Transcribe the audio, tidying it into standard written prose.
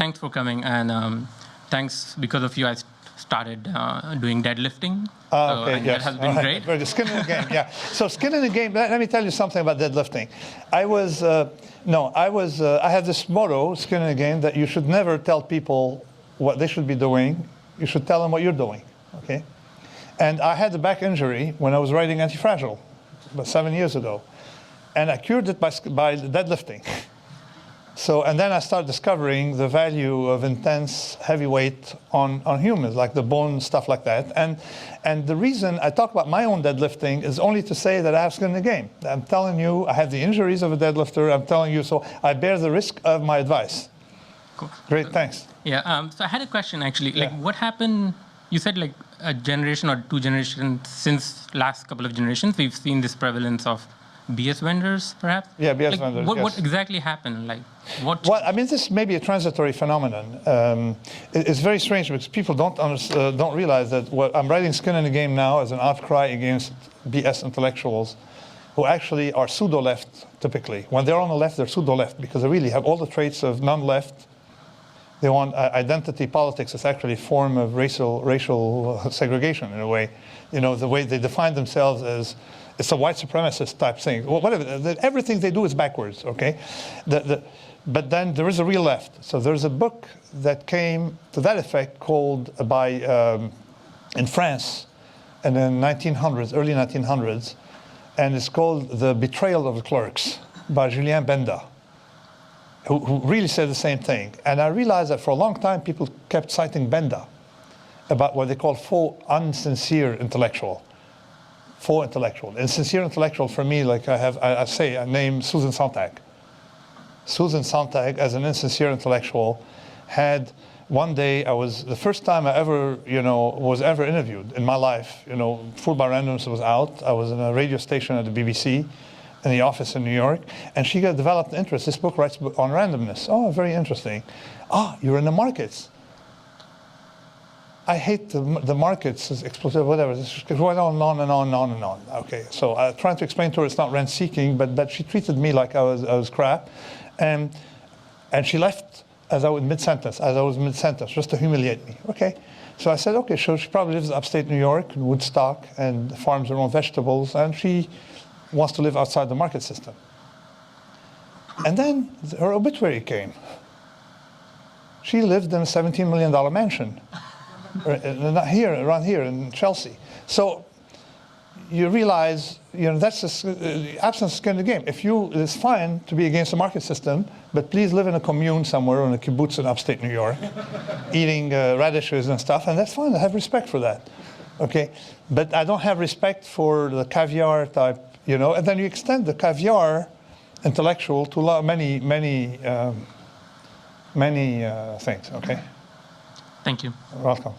thanks for coming, and thanks, because of you, I started doing deadlifting. Okay, yes. That has been great. Very good. Skin in the game, yeah. So skin in the game, let me tell you something about deadlifting. I had this motto, skin in the game, that you should never tell people what they should be doing. You should tell them what you're doing, okay? And I had a back injury when I was riding Antifragile, about 7 years ago. And I cured it by deadlifting. So, and then I started discovering the value of intense heavy weight on humans, like the bone, stuff like that. And the reason I talk about my own deadlifting is only to say that I have skin in the game. I'm telling you, I have the injuries of a deadlifter. I'm telling you, so I bear the risk of my advice. Cool. Great, thanks. Yeah, so I had a question, actually. Like, what happened, you said like a generation or 2 generations, since last couple of generations, we've seen this prevalence of BS vendors, perhaps? Yeah, BS vendors, yes. What exactly happened? Like, what? Well, I mean, this may be a transitory phenomenon. It's very strange because people don't realize that I'm writing skin in the game now as an outcry against BS intellectuals who actually are pseudo-left, typically. When they're on the left, they're pseudo-left because they really have all the traits of non-left. They want identity politics. It's actually a form of racial segregation, in a way. You know, the way they define themselves as, it's a white supremacist type thing. Well, whatever. Everything they do is backwards, okay? But then there is a real left. So there's a book that came to that effect called in France in the 1900s, early 1900s, and it's called The Betrayal of the Clerks by Julien Benda, who really said the same thing. And I realized that for a long time, people kept citing Benda about what they call faux unsincere intellectual. Faux intellectual. And sincere intellectual for me, like I name Susan Sontag. Susan Sontag, as an insincere intellectual, had one day, the first time I ever, was ever interviewed in my life, Fooled by Randomness was out. I was in a radio station at the BBC in the office in New York, and she developed an interest. This book writes on randomness. Oh, very interesting. You're in the markets. I hate the markets, it's explosive, whatever. It's going on and on and on and on. Okay, so I tried to explain to her it's not rent-seeking, but she treated me like I was crap, and she left as I was mid-sentence, just to humiliate me. Okay, so I said, okay, so she probably lives in upstate New York, in Woodstock, and farms her own vegetables, and she wants to live outside the market system. And then her obituary came. She lived in a $17 million mansion. Around here in Chelsea. So you realize, that's the absence of skin in the game. It's fine to be against the market system, but please live in a commune somewhere in a kibbutz in upstate New York, eating radishes and stuff, and that's fine. I have respect for that. Okay, but I don't have respect for the caviar type, and then you extend the caviar intellectual to many things. Okay. Thank you. You're welcome.